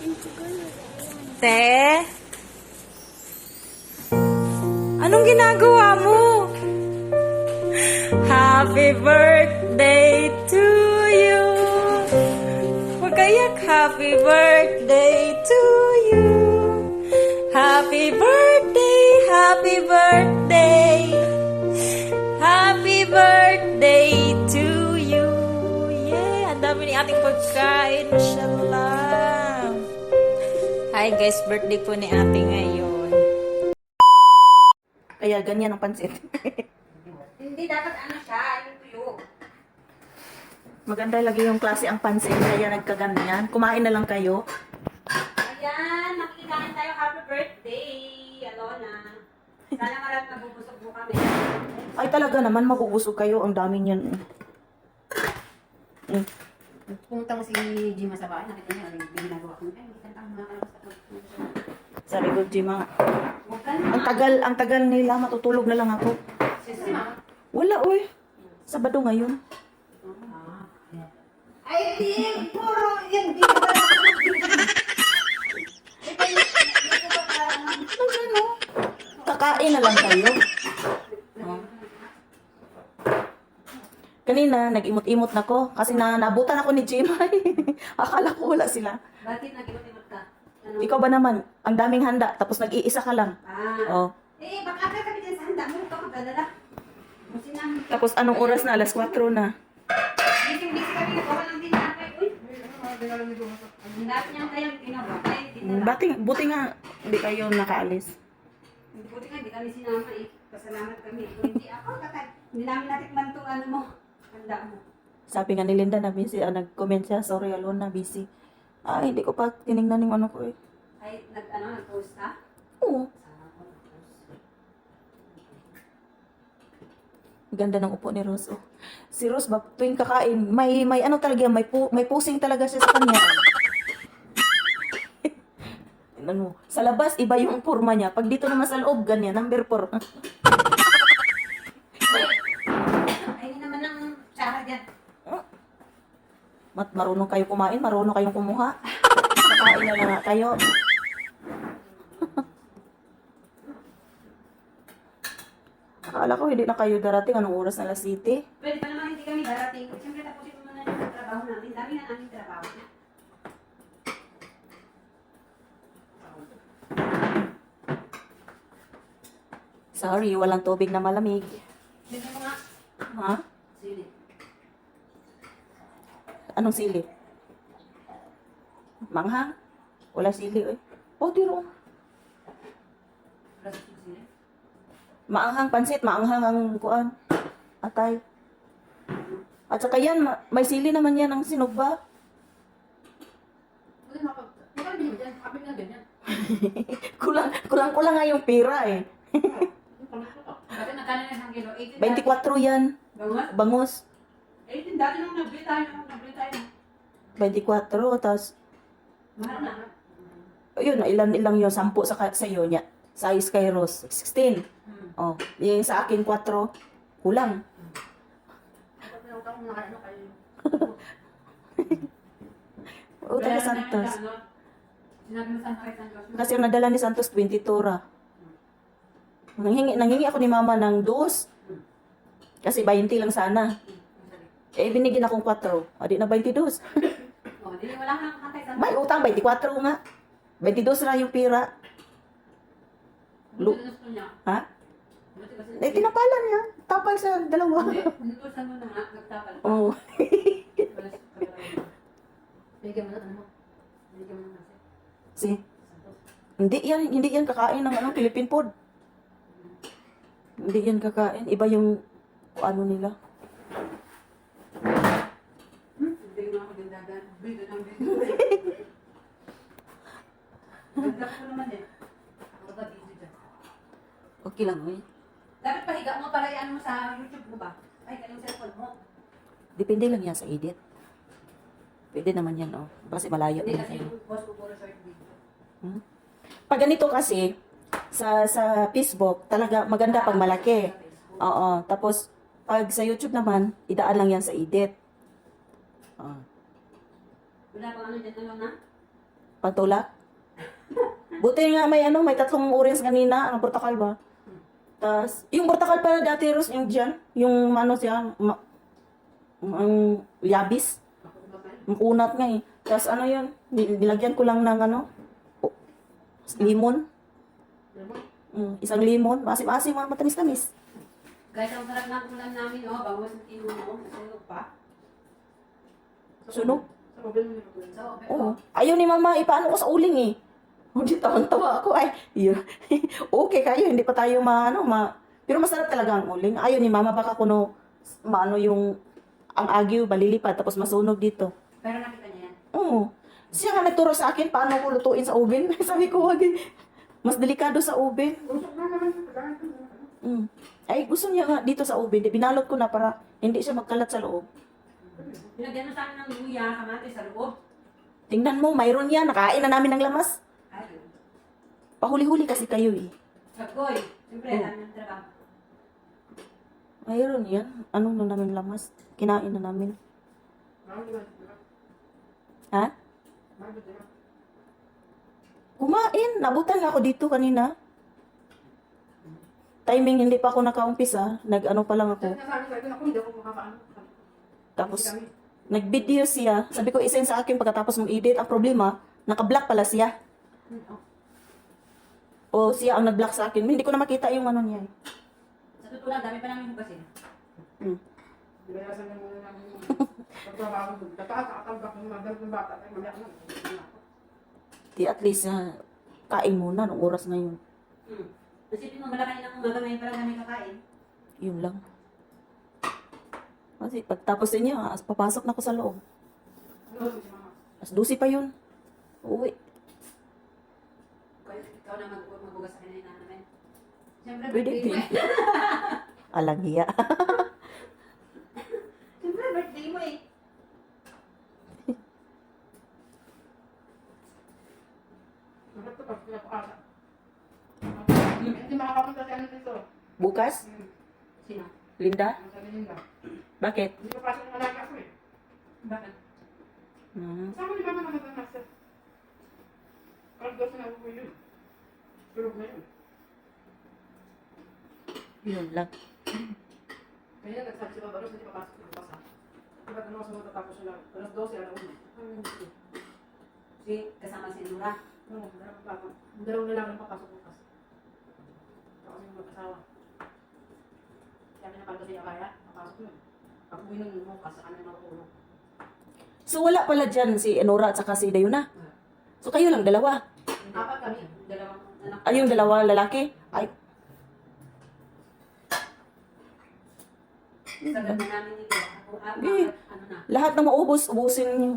Te? Anong ginagawa mo? Happy birthday to you. Huwag kayak, happy birthday to you. Happy birthday, happy birthday. Happy birthday to you. Yeah, ang dami ni ating pagkain. Mashallah. Hi guys, birthday po ni ate ngayon. Kaya ganyan ang pansit. Hindi dapat ano siya, yung tuyo. Maganda lagi yung klase ang pansit, kaya nagkaganyan. Kumain na lang kayo. Ayan, makikikain tayo. Happy birthday, Alona. Sana marami mabubusog mo kami. Ay talaga naman, mabubusog kayo. Ang dami niyan. Pumunta mo si Jima sa bahay, nakita niya, yung ginagawa ko. Ay, hindi ka lang makakalabas ako. Sabi ko, Jima, Huwag ka na. ang tagal nila, matutulog na lang ako. Si Ma. Wala, oy. Sabado ngayon. Ay, di, puro, yan, di ka ba Ano? Kakain na lang kayo. Oh. Kanina, nag-imot-imot na ko kasi nabutan ako ni Jima. Akala ko wala sila. Bakit nag-imot-imot ka? Ano? Ikaw ba naman? Ang daming handa, tapos nag-iisa ka lang. Oh. Eh, baka ka kami din sa handa mo, ito mag-alala. Kasi namin. Tapos anong oras na? Alas 4 na. Busy kami, nagawa lang din natin. Uy, ang dami niyang kayang ginawa. Ay, dinala. Buti nga, hindi kayo nakaalis. Buti nga, hindi kami sinama eh. Pasalamat kami. Kung hindi ako, hindi namin natikman itong ano mo. Handa mo. Sabi nga ni Linda na busy, nag-comment siya, sorry Alona, busy. Ay, hindi ko pa tinignan yung ano ko eh. Ay, nag-post ka? Oo. Ganda ng upo ni Rose. Oh. Si Rose ba, tuwing kakain, may ano talaga, may pusing talaga siya sa kanya. Ano, sa labas, iba yung forma niya. Pag dito naman sa loob, ganyan, number 4. Ay, hindi naman ang tsara dyan. Marunong kayo kumain, marunong kayong kumuha. Kakain na lang nga kayo. Akala ko hindi na kayo darating. Anong oras na alas City? Pwede pa naman hindi kami darating. Siyempre, tapusin mo muna yung trabaho namin. Dami na namin trabaho. Sorry, walang tubig na malamig. Sino mo nga? Ha? Sili. Anong sili? Manghang? Wala sili eh. Oh, tiro. Sili? Maanghang pansit, maanghang ang kuan. Atay. At saka yan, may sili naman yan ang sinugba. Ikaw binili dyan. Kapit na ganyan. Kulang nga yung pera eh. Dati nagkano na isang kilo? 24 yan. Bangas? Bangus. 18. Dati nung nabili tayo. 24, tapos, Mahal na. yun, ilan yun, 10 sa iyo niya. Size kay Rose, 16. Oh, yung sa akin 4, kulang. Kapag pinutang mo na ano kayo. Utang ni Santos. Sinabi mo saan kay Santos. Kasi ang nadala ni Santos, 22 ra. Nanghingi ako ni mama ng 2. Kasi 20 lang sana. Eh, binigyan akong 4. Adi na 22. Oh, di wala kang kay Santos. May utang, 24 nga. 22 ra yung pira. Buti gusto niya. Ha? Buti kasi. Eh, tinapalan niya. Tapal sa dalawa. Hindi, inutusan mo na nga, nagtapal. Oh. Bigyan mo na ano mo. Bigyan mo na kasi. Si, hindi yan kakain ng ano, Philippine food. Hindi yan kakain. Iba yung ano nila. Hindi mo ako dindagan. Bigo ng bigo. Ganda ko naman eh. Ako ba busy dyan? Okay lang, eh. Dapat pahiga mo para i-ano mo sa YouTube mo ba? Ay, kanyang cellphone mo. Depende lang yan sa edit. Pwede naman yan, oh. Kasi malayo Hindi din kasi kayo. yung boss ko puro short video. Pag ganito kasi, sa Facebook, talaga maganda pag malaki. Oo. Tapos, pag sa YouTube naman, idaan lang yan sa edit. Oh. Wala pang ano dyan na lang na? Pantulak. Buti nga may ano, may 3 orange kanina, ang portakal ba? Tas, yung portakal pala dati, Ros, yung dyan, yung ano siya, ang yabis. Ang kunat nga eh. Tas ano yun, nilagyan ko lang ng ano, limon. Isang limon, masim-asim, matamis-tamis. Guys, ang sarap ng ulam namin, oh. Bawas ng tinuno. Nasunog pa. Sunog. So, Oo. Ayaw ni mama, ipaano ko sa uling eh. Hindi, tawang-tawa ako. Ay, yeah. Okay kayo, hindi pa tayo Pero masarap talaga ang uling. Ayaw ni mama, baka kuno, maano yung, ang agyo, balilipad, tapos masunog dito. pero nakita niya yan. Oo. Siya nga nagturo sa akin, paano ko lutuin sa oven. Sabi ko, wag eh. Mas delikado sa oven. Ay, gusto niya nga dito sa oven. Binalot ko na para hindi siya magkalat sa loob. Pinagyan mo sa akin ng luya, kamatis sa loob. Tingnan mo, mayroon yan. Nakain na namin ng lamas. Ayun. Pahuli-huli kasi kayo eh. Sagoy. Siyempre, dami ng trabaho. Mayroon yan. Ano na namin lamas? Kinain na namin. Ha? Kumain. Nabutan nga ako dito kanina. Timing, hindi pa ako nakaumpisa. Nag-ano pa lang ako. Tapos, nag-video siya. Sabi ko, isend sa akin pagkatapos mong edit. Ang problema, naka-block pala siya. O siya ang nag-block sa akin. Hindi ko na makita yung ano niya. Sa totoo lang, dami pa namin hugasin. Hmm. Di at least, kain muna nung oras na yun. Nasipin mo, malakain lang umaga ngayon para namin kakain. Yun lang. Kasi pagtapos niya, papasok na ako sa loob. Mas 12 pa yun. Uwi. Ikaw na maghugas sa kanina namin. Siyempre, Pwede birthday mo din. eh. Alang hiya. Siyempre, birthday mo eh. Hindi makakapunta si ano dito. Bukas? Sino? Linda? Ang sabi nila. Bakit? Hindi ko pasok ng alaga ko eh. Bakit? Saan mo di ba naman nasa? Kaldo sa nabuko yun. Tulog na yun. Yun lang. Kaya nagsabi si Babaros, hindi papasok ng basa. Diba tanong sa mga tatapos sila? Alas 12, alas 1. Si, kasama si Nura. Oo, dalawang lalaki ang papasok bukas. Ako kasi mag-asawa. Kaya pinakaldo siya kaya, papasok yun. Pag uwi ng bukas, sa kanila makatulog. So wala pala dyan si Enora at saka si Dayuna. So kayo lang, dalawa. Apat kami, dalawang anak. Ay, yung dalawa lalaki. Ay, Sagad na namin nito. Ako, Eh. ano na. lahat na maubos, ubusin niyo.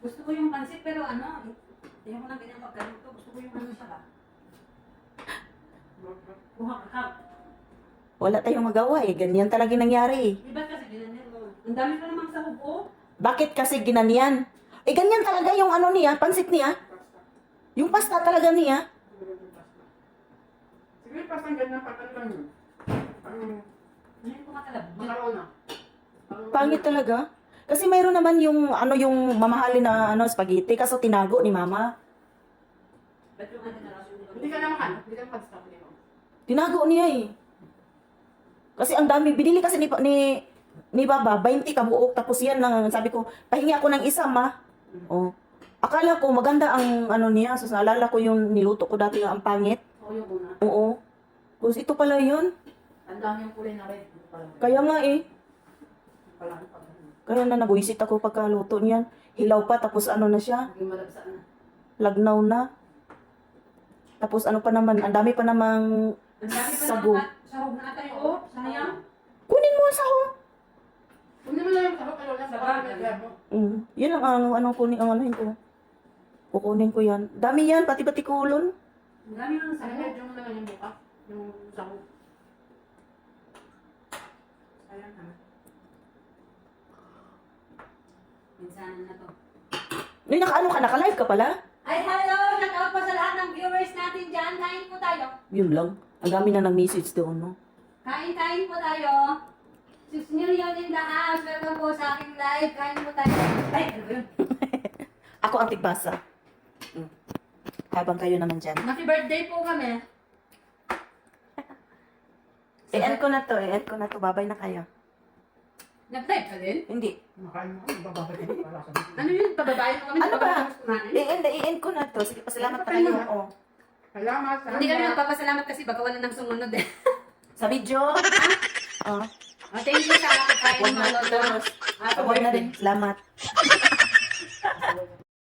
Gusto ko yung pansit pero ano, hindi ko na ganyan pagkaluto. Gusto ko yung ano siya ba? Buha ka. Wala tayong magawa eh. Ganyan talaga nangyari eh. Di ba kasi ginanyan mo? Ang dami pa namang sahog oh. Bakit kasi ginanyan? Eh, ganyan talaga yung ano niya, pansit niya. Yung pasta talaga niya. Siguro pasang ganyan pag ano lang yun. Ano yung kumakalab? Makarona. Pangit talaga. Kasi mayroon naman yung ano yung mamahalin na ano spaghetti kaso tinago ni mama. Ba't yung ano na raso Hindi ka na makan. Hindi ka makadistap nito. Tinago niya eh. Kasi ang dami binili kasi ni Baba 20 kabuok tapos yan lang sabi ko pahingi ako ng isa ma. Oh. Akala ko maganda ang ano niya so naalala ko yung niluto ko dati ang pangit. Oo, yung una. Oo. Tapos ito pala yun. Ang dami yung kulay na red. Ito pala. Kaya nga eh. Pala. Kaya na nabuisit ako pagkaluto niyan. Hilaw pa tapos ano na siya. Naging malagsa na. Lagnaw na. Tapos ano pa naman, ang dami pa namang Ang dami pa sago. naman. Sahog na ata yun. Oh, sayang. Kunin mo ang saho. Hindi mo na yung sarap. Ano na sa bagay. Yan ang kunin, ang anuhin ko. Kukunin ko yan. Dami yan, pati-pati kulon. Ang dami ng Ano sahog. medyo mo na lang yung buka. Yung sahog. Sayang ha. Minsan na to. Ay, naka-ano ka, naka-live ka pala? Ay, hello! Shout out po sa lahat ng viewers natin dyan. Kain po tayo. Yun lang. Ang dami na ng message doon, no? Kain po tayo. 6 million in the house. Welcome po sa aking live. Kain po tayo. Ay, ano ba yun? Ako ang tigbasa. Habang kayo naman dyan. Happy birthday po kami. I-end ko na to. I-end ko na to. Babay na kayo. Nag-type ka din? Hindi. Makain mo kami, bababay kami para sa Ano yun? Pababayin mo kami? Ano ba? Kumain? I-end ko na to. Sige, pasalamat pa kayo. Oh. Salamat. Hindi kami nagpapasalamat kasi baka wala nang sumunod eh. Sa video. Oh. Thank you sa pagkain Huwag mo, na. Lola. Happy Huwag na birthday. rin. Salamat.